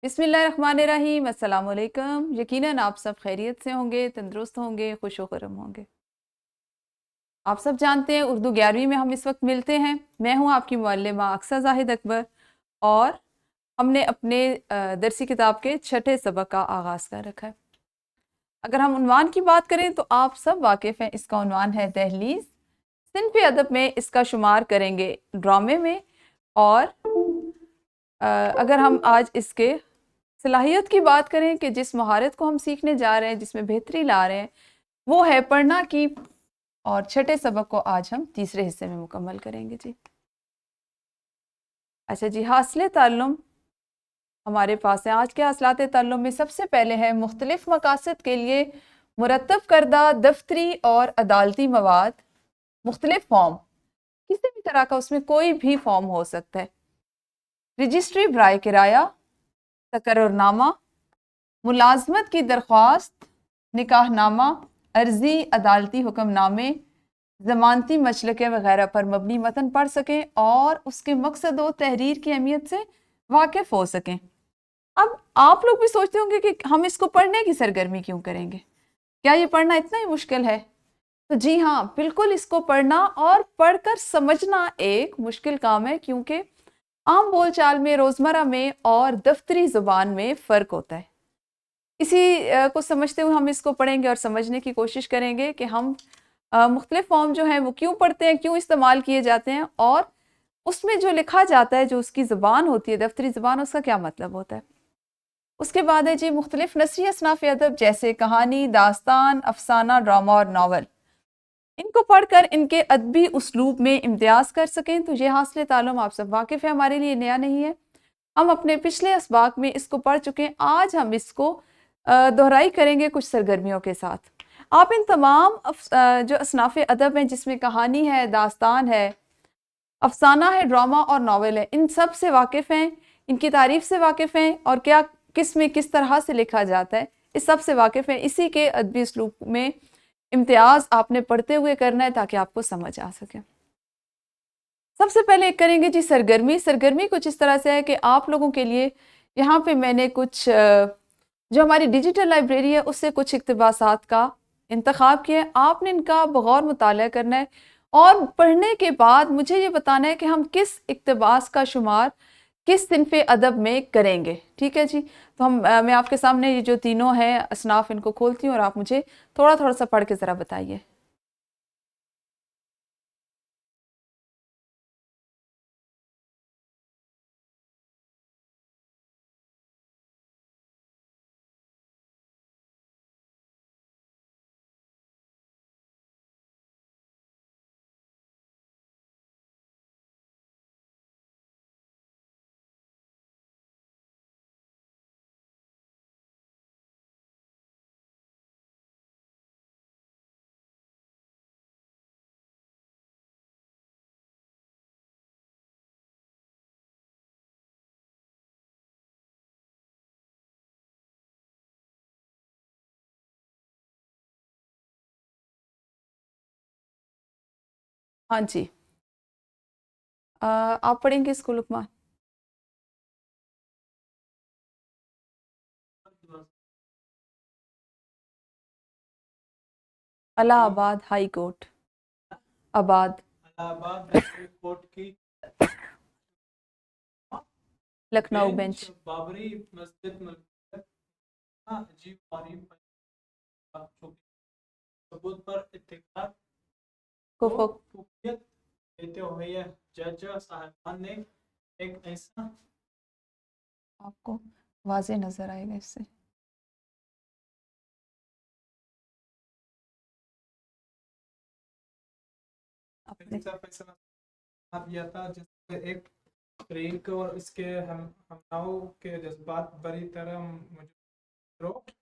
بسم اللہ الرحمن الرحیم۔ السلام علیکم۔ یقیناً آپ سب خیریت سے ہوں گے، تندرست ہوں گے، خوش و خرم ہوں گے۔ آپ سب جانتے ہیں اردو 11ویں میں ہم اس وقت ملتے ہیں۔ میں ہوں آپ کی معلمہ اقصیٰ زاہد اکبر، اور ہم نے اپنے درسی کتاب کے 6 سبق کا آغاز کر رکھا ہے۔ اگر ہم عنوان کی بات کریں تو آپ سب واقف ہیں، اس کا عنوان ہے دہلیز۔ صنف ادب میں اس کا شمار کریں گے ڈرامے میں، اور اگر ہم آج اس کے صلاحیت کی بات کریں کہ جس مہارت کو ہم سیکھنے جا رہے ہیں، جس میں بہتری لا رہے ہیں، وہ ہے پڑھنا کی، اور 6 سبق کو آج ہم تیسرے حصے میں مکمل کریں گے جی۔ اچھا جی، حاصل تعلم ہمارے پاس ہے۔ آج کے حاصلات تعلم میں سب سے پہلے ہے مختلف مقاصد کے لیے مرتب کردہ دفتری اور عدالتی مواد۔ مختلف فارم، کسی بھی طرح کا اس میں کوئی بھی فارم ہو سکتا ہے۔ رجسٹری برائے کرایہ، تقرر نامہ، ملازمت کی درخواست، نکاح نامہ، عرضی عدالتی حکم نامے، ضمانتی مچلقے وغیرہ پر مبنی متن پڑھ سکیں اور اس کے مقصد و تحریر کی اہمیت سے واقف ہو سکیں۔ اب آپ لوگ بھی سوچتے ہوں گے کہ ہم اس کو پڑھنے کی سرگرمی کیوں کریں گے؟ کیا یہ پڑھنا اتنا ہی مشکل ہے؟ تو جی ہاں، بالکل اس کو پڑھنا اور پڑھ کر سمجھنا ایک مشکل کام ہے، کیونکہ عام بول چال میں، روزمرہ میں اور دفتری زبان میں فرق ہوتا ہے۔ اسی کو سمجھتے ہوئے ہم اس کو پڑھیں گے اور سمجھنے کی کوشش کریں گے کہ ہم مختلف فارم جو ہیں وہ کیوں پڑھتے ہیں، کیوں استعمال کیے جاتے ہیں، اور اس میں جو لکھا جاتا ہے، جو اس کی زبان ہوتی ہے، دفتری زبان، اس کا کیا مطلب ہوتا ہے۔ اس کے بعد ہے جی مختلف نثری اصناف ادب، جیسے کہانی، داستان، افسانہ، ڈرامہ اور ناول۔ ان کو پڑھ کر ان کے ادبی اسلوب میں امتیاز کر سکیں۔ تو یہ حاصل تعلم آپ سب واقف ہے، ہمارے لیے نیا نہیں ہے۔ ہم اپنے پچھلے اسباق میں اس کو پڑھ چکے ہیں۔ آج ہم اس کو دہرائی کریں گے کچھ سرگرمیوں کے ساتھ۔ آپ ان تمام جو اصناف ادب ہیں، جس میں کہانی ہے، داستان ہے، افسانہ ہے، ڈرامہ اور ناول ہے، ان سب سے واقف ہیں، ان کی تعریف سے واقف ہیں، اور کیا کس میں کس طرح سے لکھا جاتا ہے، اس سب سے واقف ہیں۔ اسی کے ادبی اسلوب میں امتیاز آپ نے پڑھتے ہوئے کرنا ہے تاکہ آپ کو سمجھ آ سکے۔ سب سے پہلے کریں گے جی سرگرمی۔ سرگرمی کچھ اس طرح سے ہے کہ آپ لوگوں کے لیے یہاں پہ میں نے کچھ جو ہماری ڈیجیٹل لائبریری ہے اس سے کچھ اقتباسات کا انتخاب کیا ہے۔ آپ نے ان کا بغور مطالعہ کرنا ہے، اور پڑھنے کے بعد مجھے یہ بتانا ہے کہ ہم کس اقتباس کا شمار کس صنف ادب میں کریں گے، ٹھیک ہے جی۔ تو میں آپ کے سامنے یہ جو تینوں ہیں اصناف، ان کو کھولتی ہوں، اور آپ مجھے تھوڑا تھوڑا سا پڑھ کے ذرا بتائیے۔ ہاں جی، آپ پڑھیں گے اس کو لقمان؟ الہ آباد ہائی کورٹ، آباد، لکھنؤ بینچ۔ کفق، آپ کو واضح نظر آئے گا اس سے۔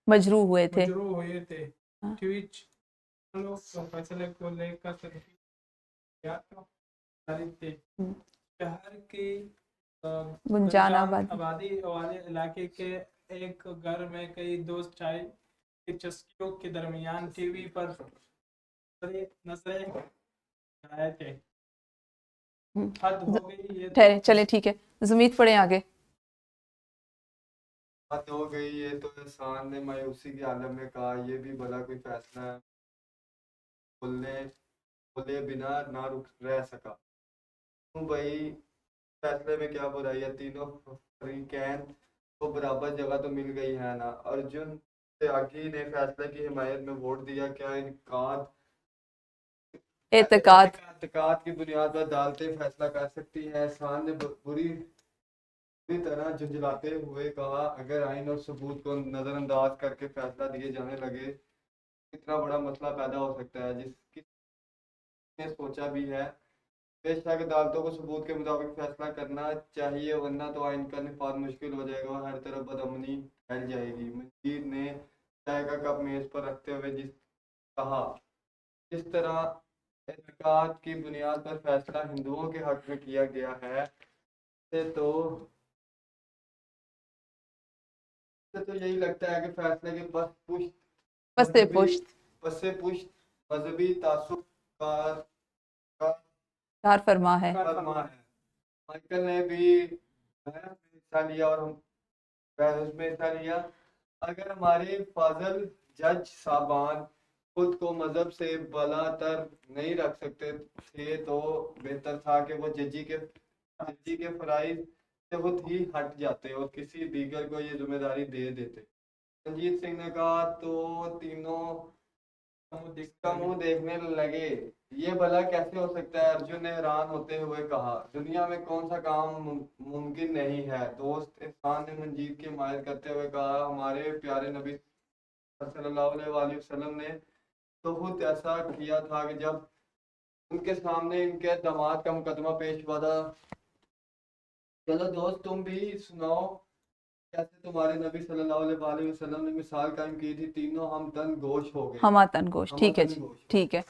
مجروح ہوئے تھے۔ ہاں۔ گنجان آبادی۔ ٹھہرے، چلے ٹھیک ہے، زمید پڑھیں آگے۔ بات ہو گئی. یہ تو احسان نے مایوسی کے عالم میں کہا یہ بھی بھلا کوئی فیصلہ ہے. بولنے بولے بنا نہ رہ سکا. کیوں بھائی فیصلے میں کیا برائی ہے؟ تینوں فریقین کو برابر جگہ تو مل گئی ہے نا. ارجن تیاگی نے فیصلے کی حمایت میں ووٹ دیا. کیا اعتقاد اعتقاد کی بنیاد پر عدالتیں فیصلہ کر سکتی ہیں؟ احسان نے بری طرح جھنجھلاتے ہوئے کہا اگر آئین اور ثبوت کو نظر انداز کر کے فیصلہ دیے جانے لگے اتنا بڑا مسئلہ پیدا ہو سکتا ہے جس کی نے سوچا بھی ہے. بے شک عدالتوں کو ثبوت کے مطابق فیصلہ کرنا چاہیے ورنہ تو آئین کا نفاذ مشکل ہو جائے گا اور ہر طرف بدامنی پھیل جائے گی. منجیر نے چائے کا کپ میز پر رکھتے ہوئے کہا جس طرح اعتقاد کی بنیاد پر فیصلہ ہندوؤں کے حق میں کیا گیا ہے تو یہی لگتا ہے کہ فیصلے کے پس پشت پس پشت مذہبی تعصب کا کار فرما ہے. فرما ہے. مائیکل نے بھی بحث میں حصہ لیا اور بحث میں حصہ لیا. اگر ہمارے فاضل جج صاحبان خود کو مذہب سے بالا تر نہیں رکھ سکتے تھے تو بہتر تھا کہ وہ ججی کے فرائض سے خود ہی ہٹ جاتے اور کسی دیگر کو یہ ذمہ داری دے دیتے. رنجیت سنگھ نے کہا تو تینوں کا منہ دیکھنے لگے. یہ بھلا کیسے ہو سکتا ہے؟ ارجن نے حیران ہوتے ہوئے کہا. دنیا میں کون سا کام ممکن نہیں ہے؟ دوست احسان نے منجیت کی حمایت کرتے ہوئے کہا ہمارے پیارے نبی صلی اللہ علیہ وآلہ وسلم نے تو خود ایسا کیا تھا کہ جب ان کے سامنے ان کے داماد کا مقدمہ پیش ہوا تھا. چلو دوست تم بھی سناؤ کیسے تمہارے نبی صلی اللہ علیہ وآلہ وسلم نے مثال قائم کی تھی. تینوں ہم تن گوش ہو گئے. ہما تن گوش. ٹھیک ہے جی ٹھیک ہے.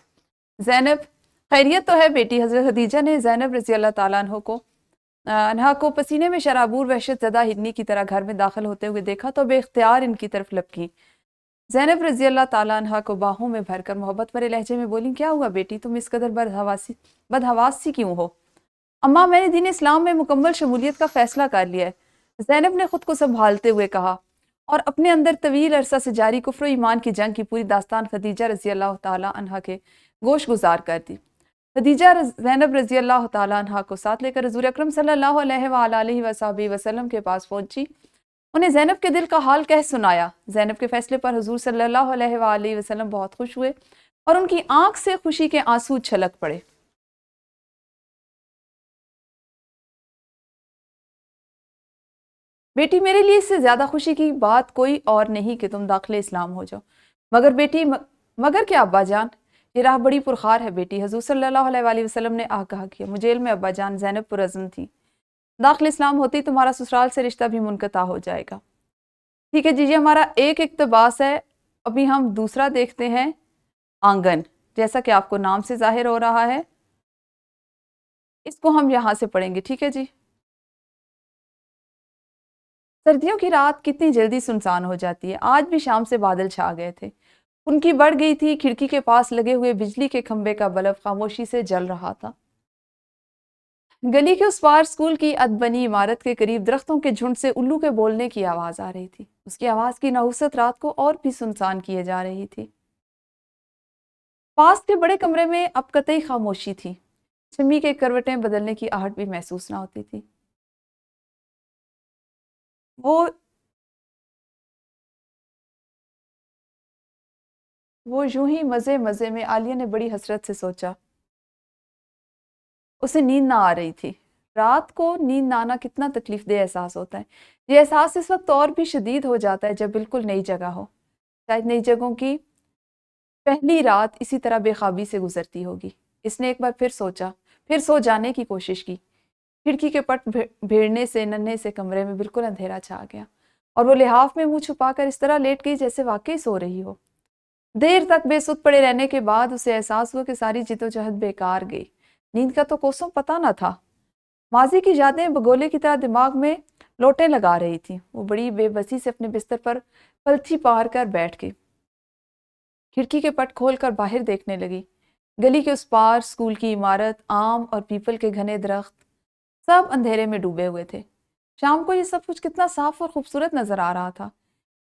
زینب خیریت تو ہے بیٹی؟ حضرت خدیجہ نے زینب رضی اللہ تعالیٰ عنہ کو پسینے میں شرابور وحشت زدہ ہرنی کی طرح گھر میں داخل ہوتے ہوئے دیکھا تو بے اختیار ان کی طرف لپکی. زینب رضی اللہ تعالیٰ عنہ کو باہوں میں بھر کر محبت بھرے لہجے میں بولیں کیا ہوا بیٹی تم اس قدر بدحواس سی کیوں ہو؟ اماں میں نے دین اسلام میں مکمل شمولیت کا فیصلہ کر لیا ہے. زینب نے خود کو سنبھالتے ہوئے کہا اور اپنے اندر طویل عرصہ سے جاری کفر و ایمان کی جنگ کی پوری داستان خدیجہ رضی اللہ تعالیٰ عنہ کے گوش گزار کر دی. خدیجہ زینب رضی اللہ تعالیٰ عنہ کو ساتھ لے کر حضور اکرم صلی اللہ علیہ وآلہ وسلم کے پاس پہنچی. انہیں زینب کے دل کا حال کہہ سنایا. زینب کے فیصلے پر حضور صلی اللہ علیہ وآلہ وسلم بہت خوش ہوئے اور ان کی آنکھ سے خوشی کے آنسو چھلک پڑے. بیٹی میرے لیے اس سے زیادہ خوشی کی بات کوئی اور نہیں کہ تم داخل اسلام ہو جاؤ. مگر بیٹی مگر کیا ابا جان؟ یہ راہ بڑی پرخار ہے بیٹی. حضور صلی اللہ علیہ وآلہ وسلم نے کہا کیا مجھے علم میں ابا جان زینب پرعزم تھی. داخل اسلام ہوتی تمہارا سسرال سے رشتہ بھی منقطع ہو جائے گا. ٹھیک ہے جی ہمارا ایک اقتباس ہے. ابھی ہم دوسرا دیکھتے ہیں آنگن جیسا کہ آپ کو نام سے ظاہر ہو رہا ہے. اس کو ہم یہاں سے پڑھیں گے. ٹھیک ہے جی. سردیوں کی رات کتنی جلدی سنسان ہو جاتی ہے. آج بھی شام سے بادل چھا گئے تھے. ان کی بڑھ گئی تھی. کھڑکی کے پاس لگے ہوئے بجلی کے کھمبے کا بلب خاموشی سے جل رہا تھا. گلی کے اس پار اسکول کی ادبنی عمارت کے قریب درختوں کے جھنڈ سے الو کے بولنے کی آواز آ رہی تھی. اس کی آواز کی نحوست رات کو اور بھی سنسان کیے جا رہی تھی. پاس کے بڑے کمرے میں اب قطعی خاموشی تھی. چمی کے کروٹیں بدلنے کی آہٹ بھی محسوس نہ ہوتی تھی. وہ یوں ہی مزے مزے میں عالیہ نے بڑی حسرت سے سوچا. اسے نیند نہ آ رہی تھی. رات کو نیند نہ آنا کتنا تکلیف دہ احساس ہوتا ہے. یہ احساس اس وقت اور بھی شدید ہو جاتا ہے جب بالکل نئی جگہ ہو. شاید نئی جگہوں کی پہلی رات اسی طرح بے خوابی سے گزرتی ہوگی. اس نے ایک بار پھر سوچا. پھر سو جانے کی کوشش کی. کھڑکی کے پٹ بھیڑنے سے ننھے سے کمرے میں بالکل اندھیرا چھا گیا اور وہ لحاف میں منہ چھپا کر اس طرح لیٹ گئی جیسے واقعی سو رہی ہو. دیر تک بے سود پڑے رہنے کے بعد اسے احساس ہوا کہ ساری جدوجہد بیکار گئی. نیند کا تو کوسوں پتہ نہ تھا. ماضی کی یادیں بگولے کی طرح دماغ میں لوٹیں لگا رہی تھی. وہ بڑی بے بسی سے اپنے بستر پر پلتھی پار کر بیٹھ گئی. کھڑکی کے پٹ کھول کر باہر دیکھنے لگی. گلی کے اس پار اسکول کی عمارت، آم اور پیپل کے گھنے درخت سب اندھیرے میں ڈوبے ہوئے تھے. شام کو یہ سب کچھ کتنا صاف اور خوبصورت نظر آ رہا تھا.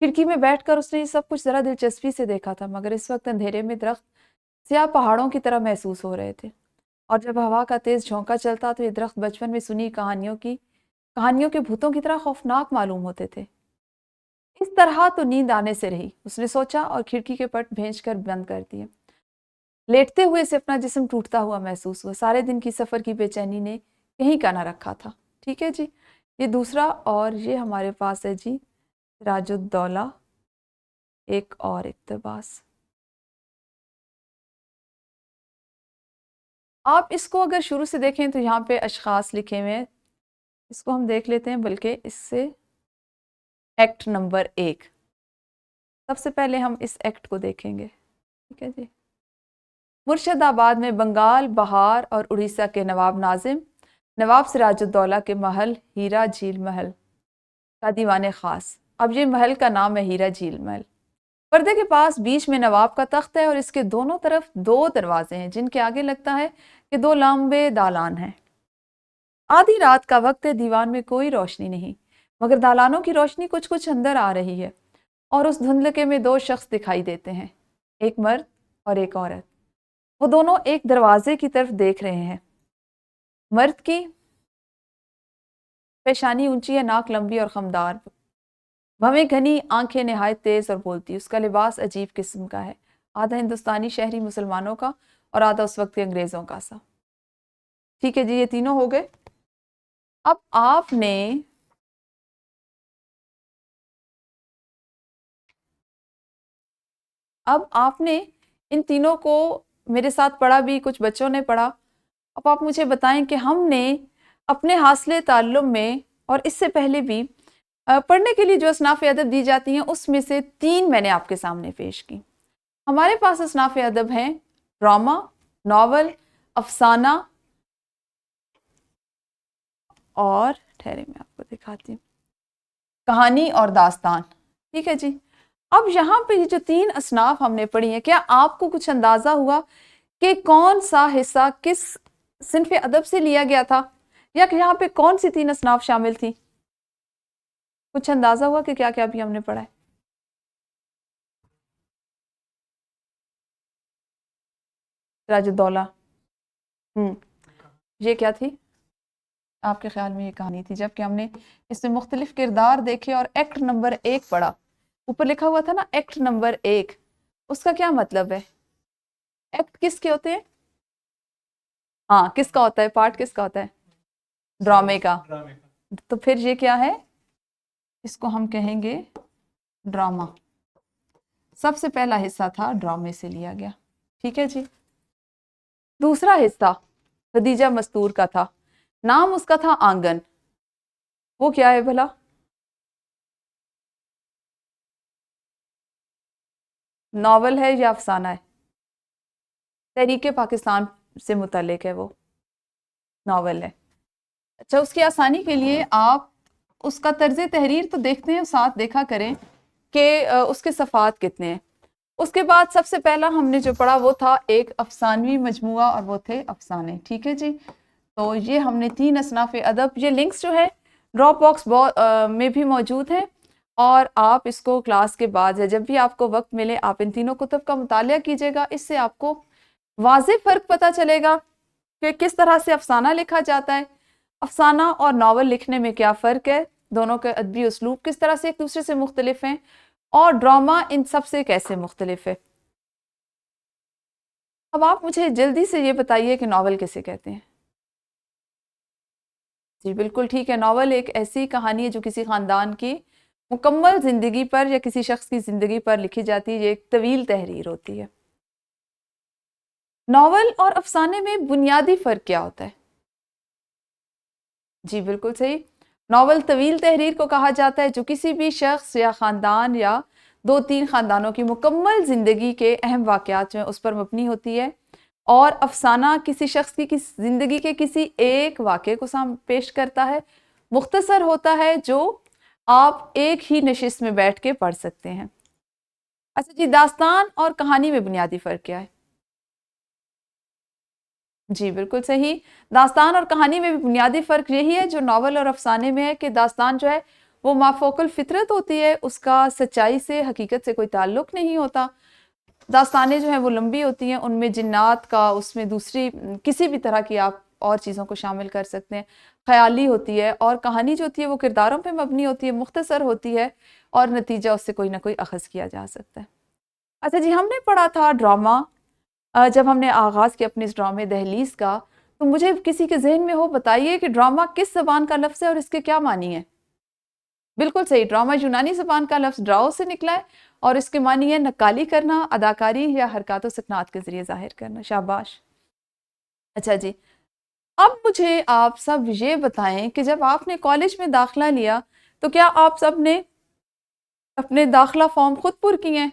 کھڑکی میں بیٹھ کر اس نے یہ سب کچھ ذرا دلچسپی سے دیکھا تھا، مگر اس وقت اندھیرے میں درخت سیاہ پہاڑوں کی طرح محسوس ہو رہے تھے، اور جب ہوا کا تیز جھونکا چلتا تو یہ درخت بچپن میں سنی کہانیوں کے بھوتوں کی طرح خوفناک معلوم ہوتے تھے. اس طرح تو نیند آنے سے رہی، اس نے سوچا، اور کھڑکی کے پٹ بھینچ کر بند کر دیے. لیٹتے ہوئے سے اپنا جسم ٹوٹتا ہوا محسوس ہوا. سارے دن کی سفر کی بے چینی نے کہیں کا نہ رکھا تھا. ٹھیک ہے جی، یہ دوسرا، اور یہ ہمارے پاس ہے جی سراج الدولہ ایک اور اقتباس. آپ اس کو اگر شروع سے دیکھیں تو یہاں پہ اشخاص لکھے ہوئے ہیں، اس کو ہم دیکھ لیتے ہیں، بلکہ اس سے ایکٹ نمبر 1 سب سے پہلے ہم اس ایکٹ کو دیکھیں گے. ٹھیک ہے جی. مرشد آباد میں بنگال، بہار اور اڑیسہ کے نواب ناظم نواب سراج الدولہ کے محل ہیرا جھیل محل کا دیوان خاص. اب یہ محل کا نام ہے ہیرا جھیل محل. پردے کے پاس بیچ میں نواب کا تخت ہے، اور اس کے دونوں طرف 2 دروازے ہیں جن کے آگے لگتا ہے کہ 2 لمبے دالان ہیں. آدھی رات کا وقت ہے، دیوان میں کوئی روشنی نہیں، مگر دالانوں کی روشنی کچھ کچھ اندر آ رہی ہے، اور اس دھندلکے میں 2 شخص دکھائی دیتے ہیں، ایک مرد اور ایک عورت. وہ دونوں ایک دروازے کی طرف دیکھ رہے ہیں. مرد کی پیشانی اونچی ہے، ناک لمبی اور خمدار، بھویں گھنی، آنکھیں نہایت تیز اور بولتی. اس کا لباس عجیب قسم کا ہے، آدھا ہندوستانی شہری مسلمانوں کا اور آدھا اس وقت کے انگریزوں کا سا. ٹھیک ہے جی، یہ تینوں ہو گئے. اب آپ نے ان تینوں کو میرے ساتھ پڑھا بھی، کچھ بچوں نے پڑھا. اب آپ مجھے بتائیں کہ ہم نے اپنے حاصل تعلم میں اور اس سے پہلے بھی پڑھنے کے لیے جو اصناف ادب دی جاتی ہیں اس میں سے 3 میں نے آپ کے سامنے پیش کی. ہمارے پاس اصناف ادب ہیں ڈرامہ، ناول، افسانہ، اور ٹھہرے میں آپ کو دکھاتی ہوں، کہانی اور داستان. ٹھیک ہے جی. اب یہاں پہ یہ جو 3 اصناف ہم نے پڑھی ہیں، کیا آپ کو کچھ اندازہ ہوا کہ کون سا حصہ کس صنف ادب سے لیا گیا تھا، یا کہ یہاں پہ کون سی 3 اصناف شامل تھی؟ کچھ اندازہ ہوا کہ کیا کیا بھی ہم نے پڑھا ہے؟ سراج الدولہ، یہ کیا تھی آپ کے خیال میں؟ یہ کہانی تھی، جبکہ ہم نے اس میں مختلف کردار دیکھے اور ایکٹ نمبر 1 پڑھا. اوپر لکھا ہوا تھا نا ایکٹ نمبر 1، اس کا کیا مطلب ہے؟ ایکٹ کس کے ہوتے ہیں؟ ہاں، کس کا ہوتا ہے؟ پارٹ کس کا ہوتا ہے؟ ڈرامے کا. تو پھر یہ کیا ہے؟ اس کو ہم کہیں گے ڈرامہ. سب سے پہلا حصہ تھا ڈرامے سے لیا گیا. ٹھیک ہے جی. دوسرا حصہ خدیجہ مستور کا تھا، نام اس کا تھا آنگن. وہ کیا ہے بھلا؟ ناول ہے یا افسانہ ہے؟ تحریک پاکستان سے متعلق ہے، وہ ناول ہے. اچھا، اس کی آسانی کے لیے آپ اس کا طرز تحریر تو دیکھتے ہیں، ساتھ دیکھا کریں کہ اس کے صفحات کتنے ہیں. اس کے بعد سب سے پہلا ہم نے جو پڑھا وہ تھا ایک افسانوی مجموعہ، اور وہ تھے افسانے. ٹھیک ہے جی. تو یہ ہم نے 3 اصناف ادب، یہ لنکس جو ہے ڈراپ باکس میں بھی موجود ہیں، اور آپ اس کو کلاس کے بعد یا جب بھی آپ کو وقت ملے آپ ان تینوں کتب کا مطالعہ کیجیے گا. اس سے آپ کو واضح فرق پتہ چلے گا کہ کس طرح سے افسانہ لکھا جاتا ہے، افسانہ اور ناول لکھنے میں کیا فرق ہے، دونوں کے ادبی اسلوب کس طرح سے ایک دوسرے سے مختلف ہیں، اور ڈرامہ ان سب سے کیسے مختلف ہے. اب آپ مجھے جلدی سے یہ بتائیے کہ ناول کسے کہتے ہیں؟ جی بالکل ٹھیک ہے. ناول ایک ایسی کہانی ہے جو کسی خاندان کی مکمل زندگی پر یا کسی شخص کی زندگی پر لکھی جاتی ہے. یہ ایک طویل تحریر ہوتی ہے. ناول اور افسانے میں بنیادی فرق کیا ہوتا ہے؟ جی بالکل صحیح. ناول طویل تحریر کو کہا جاتا ہے جو کسی بھی شخص یا خاندان یا 2-3 خاندانوں کی مکمل زندگی کے اہم واقعات جو ہیں اس پر مبنی ہوتی ہے، اور افسانہ کسی شخص کی زندگی کے کسی ایک واقعے کو پیش کرتا ہے، مختصر ہوتا ہے، جو آپ ایک ہی نشست میں بیٹھ کے پڑھ سکتے ہیں. اچھا جی، داستان اور کہانی میں بنیادی فرق کیا ہے؟ جی بالکل صحیح. داستان اور کہانی میں بھی بنیادی فرق یہی ہے جو ناول اور افسانے میں ہے کہ داستان جو ہے وہ مافوق الفطرت ہوتی ہے, اس کا سچائی سے حقیقت سے کوئی تعلق نہیں ہوتا. داستانیں جو ہیں وہ لمبی ہوتی ہیں, ان میں جنات کا, اس میں دوسری کسی بھی طرح کی آپ اور چیزوں کو شامل کر سکتے ہیں, خیالی ہوتی ہے, اور کہانی جو ہوتی ہے وہ کرداروں پہ مبنی ہوتی ہے, مختصر ہوتی ہے, اور نتیجہ اس سے کوئی نہ کوئی اخذ کیا جا سکتا ہے. اچھا جی, ہم نے پڑھا تھا ڈرامہ. جب ہم نے آغاز کیا اپنے اس ڈرامے دہلیز کا, تو مجھے کسی کے ذہن میں ہو بتائیے کہ ڈرامہ کس زبان کا لفظ ہے اور اس کے کیا معنی ہے؟ بالکل صحیح, ڈرامہ یونانی زبان کا لفظ ڈراؤ سے نکلا ہے اور اس کے معنی ہے نقالی کرنا, اداکاری یا حرکات و سکنات کے ذریعے ظاہر کرنا. شاباش. اچھا جی, اب مجھے آپ سب یہ بتائیں کہ جب آپ نے کالج میں داخلہ لیا تو کیا آپ سب نے اپنے داخلہ فارم خود پر کیے ہیں؟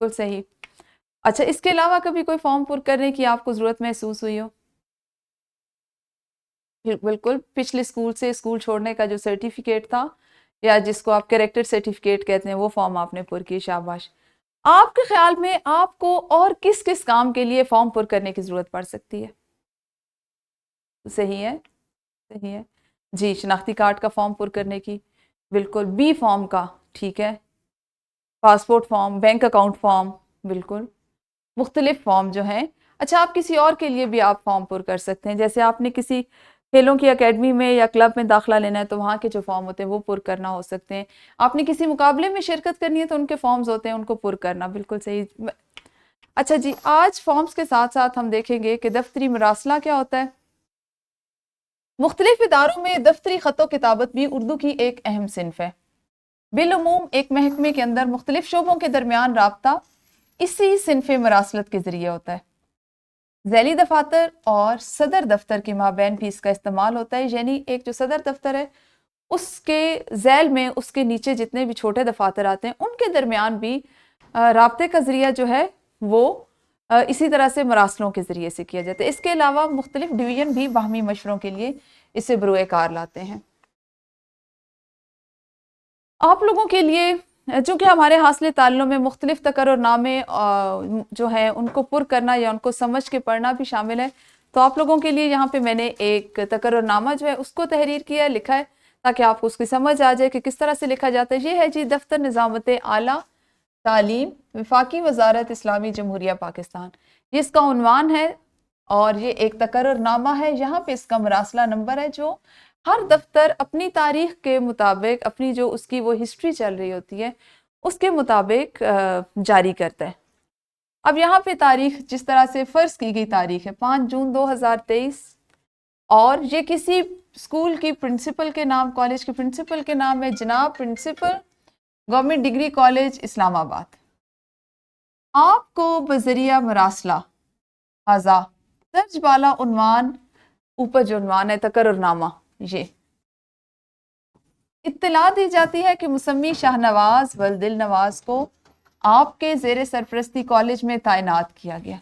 بالکل صحیح. اچھا, اس کے علاوہ کبھی کوئی فارم پر کرنے کی آپ کو ضرورت محسوس ہوئی ہو؟ بالکل, پچھلے اسکول سے اسکول چھوڑنے کا جو سرٹیفکیٹ تھا, یا جس کو آپ کریکٹر سرٹیفکیٹ کہتے ہیں, وہ فارم آپ نے پر کی. شاباش. آپ کے خیال میں آپ کو اور کس کس کام کے لیے فارم پر کرنے کی ضرورت پڑ سکتی ہے؟ صحیح ہے, صحیح ہے. جی, شناختی کارڈ کا فارم پر کرنے کی, بالکل. بی فارم کا, ٹھیک ہے. Passport form, bank account form, بالکل. مختلف فارم جو ہیں. اچھا, آپ کسی اور کے لیے بھی آپ فارم پر کر سکتے ہیں, جیسے آپ نے کسی کھیلوں کی اکیڈمی میں یا کلب میں داخلہ لینا ہے تو وہاں کے جو فارم ہوتے ہیں وہ پر کرنا ہو سکتے ہیں. آپ نے کسی مقابلے میں شرکت کرنی ہے تو ان کے فارمز ہوتے ہیں, ان کو پر کرنا. بالکل صحیح. اچھا جی, آج فارمز کے ساتھ ساتھ ہم دیکھیں گے کہ دفتری مراسلہ کیا ہوتا ہے. مختلف اداروں میں دفتری خط و کتابت بھی اردو کی ایک اہم صنف ہے. بالعموم ایک محکمے کے اندر مختلف شعبوں کے درمیان رابطہ اسی صنف مراسلت کے ذریعے ہوتا ہے. ذیلی دفاتر اور صدر دفتر کے مابین بھی اس کا استعمال ہوتا ہے, یعنی ایک جو صدر دفتر ہے اس کے ذیل میں اس کے نیچے جتنے بھی چھوٹے دفاتر آتے ہیں ان کے درمیان بھی رابطے کا ذریعہ جو ہے وہ اسی طرح سے مراسلوں کے ذریعے سے کیا جاتا ہے. اس کے علاوہ مختلف ڈویژن بھی باہمی مشوروں کے لیے اسے بروئے کار لاتے ہیں. آپ لوگوں کے لیے چونکہ ہمارے حاصل تعلم میں مختلف تقرر نامے جو ہیں ان کو پر کرنا یا ان کو سمجھ کے پڑھنا بھی شامل ہے, تو آپ لوگوں کے لیے یہاں پہ میں نے ایک تقرر نامہ جو ہے اس کو تحریر کیا ہے, لکھا ہے, تاکہ آپ کو اس کی سمجھ آ جائے کہ کس طرح سے لکھا جاتا ہے. یہ ہے جی دفتر نظامت اعلیٰ تعلیم, وفاقی وزارت اسلامی جمہوریہ پاکستان, یہ اس کا عنوان ہے, اور یہ ایک تقرر نامہ ہے. یہاں پہ اس کا مراسلہ نمبر ہے جو ہر دفتر اپنی تاریخ کے مطابق, اپنی جو اس کی وہ ہسٹری چل رہی ہوتی ہے اس کے مطابق جاری کرتا ہے. اب یہاں پہ تاریخ جس طرح سے فرض کی گئی تاریخ ہے 5 جون 2023, اور یہ کسی اسکول کی پرنسپل کے نام, کالج کی پرنسپل کے نام ہے جناب پرنسپل گورنمنٹ ڈگری کالج اسلام آباد. آپ کو بذریعہ مراسلہ حاضہ درج بالا عنوان, اوپر جو عنوان ہے تقرر نامہ, یہ اطلاع دی جاتی ہے کہ مسمی شاہ نواز ولد النواز کو آپ کے زیر سرپرستی کالج میں تعینات کیا گیا.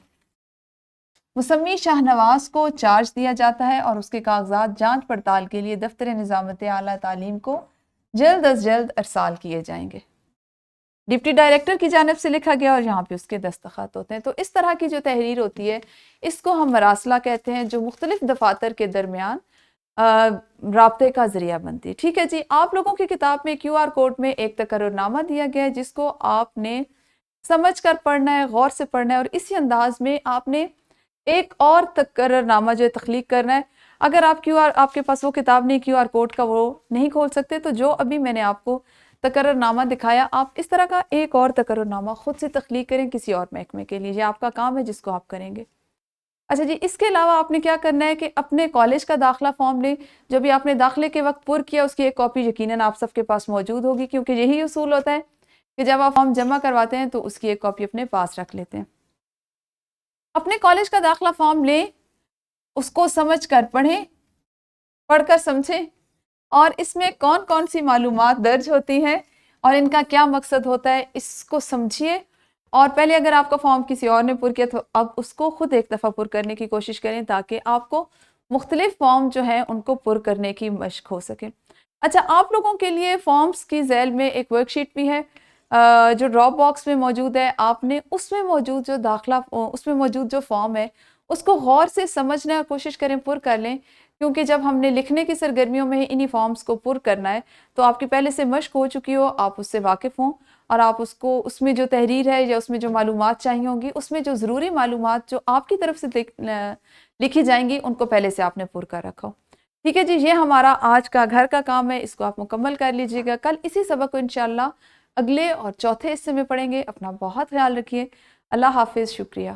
مسمی شاہ نواز کو چارج دیا جاتا ہے اور اس کے کاغذات جانچ پڑتال کے لیے دفتر نظامت اعلیٰ تعلیم کو جلد از جلد ارسال کیے جائیں گے. ڈپٹی ڈائریکٹر کی جانب سے لکھا گیا اور یہاں پہ اس کے دستخط ہوتے ہیں. تو اس طرح کی جو تحریر ہوتی ہے اس کو ہم مراسلہ کہتے ہیں, جو مختلف دفاتر کے درمیان رابطے کا ذریعہ بنتی ہے. ٹھیک ہے جی, آپ لوگوں کی کتاب میں QR کوڈ میں ایک تقرر نامہ دیا گیا ہے جس کو آپ نے سمجھ کر پڑھنا ہے, غور سے پڑھنا ہے, اور اسی انداز میں آپ نے ایک اور تقرر نامہ جو تخلیق کرنا ہے. اگر آپ کے پاس وہ کتاب نہیں, QR کوڈ کا وہ نہیں کھول سکتے, تو جو ابھی میں نے آپ کو تقرر نامہ دکھایا, آپ اس طرح کا ایک اور تقرر نامہ خود سے تخلیق کریں کسی اور محکمے کے لیے. یہ آپ کا کام ہے جس کو آپ کریں گے. اچھا جی, اس کے علاوہ آپ نے کیا کرنا ہے کہ اپنے کالج کا داخلہ فارم لیں, جو بھی آپ نے داخلے کے وقت پر کیا اس کی ایک کاپی یقیناً آپ سب کے پاس موجود ہوگی, کیونکہ یہی اصول ہوتا ہے کہ جب آپ فارم جمع کرواتے ہیں تو اس کی ایک کاپی اپنے پاس رکھ لیتے ہیں. اپنے کالج کا داخلہ فارم لیں, اس کو سمجھ کر پڑھیں, پڑھ کر سمجھیں, اور اس میں کون کون سی معلومات درج ہوتی ہیں اور ان کا کیا مقصد ہوتا ہے اس کو سمجھیے. اور پہلے اگر آپ کا فارم کسی اور نے پر کیا تو اب اس کو خود ایک دفعہ پر کرنے کی کوشش کریں, تاکہ آپ کو مختلف فارم جو ہیں ان کو پر کرنے کی مشق ہو سکے. اچھا, آپ لوگوں کے لیے فارمز کی ذیل میں ایک ورک شیٹ بھی ہے جو ڈراپ باکس میں موجود ہے. آپ نے اس میں موجود جو فارم ہے اس کو غور سے سمجھنے کی کوشش کریں، پر کر لیں، کیونکہ جب ہم نے لکھنے کی سرگرمیوں میں انہی فارمز کو پر کرنا ہے تو آپ کی پہلے سے مشق ہو چکی ہو، آپ اس سے واقف ہوں، اور آپ اس کو، اس میں جو تحریر ہے یا اس میں جو معلومات چاہیے ہوں گی، اس میں جو ضروری معلومات جو آپ کی طرف سے لکھی جائیں گی ان کو پہلے سے آپ نے پر کر رکھا ہو۔ ٹھیک ہے جی، یہ ہمارا آج کا گھر کا کام ہے، اس کو آپ مکمل کر لیجئے گا۔ کل اسی سبق کو انشاءاللہ اگلے اور چوتھے حصے میں پڑھیں گے۔ اپنا بہت خیال رکھیے۔ اللہ حافظ، شکریہ۔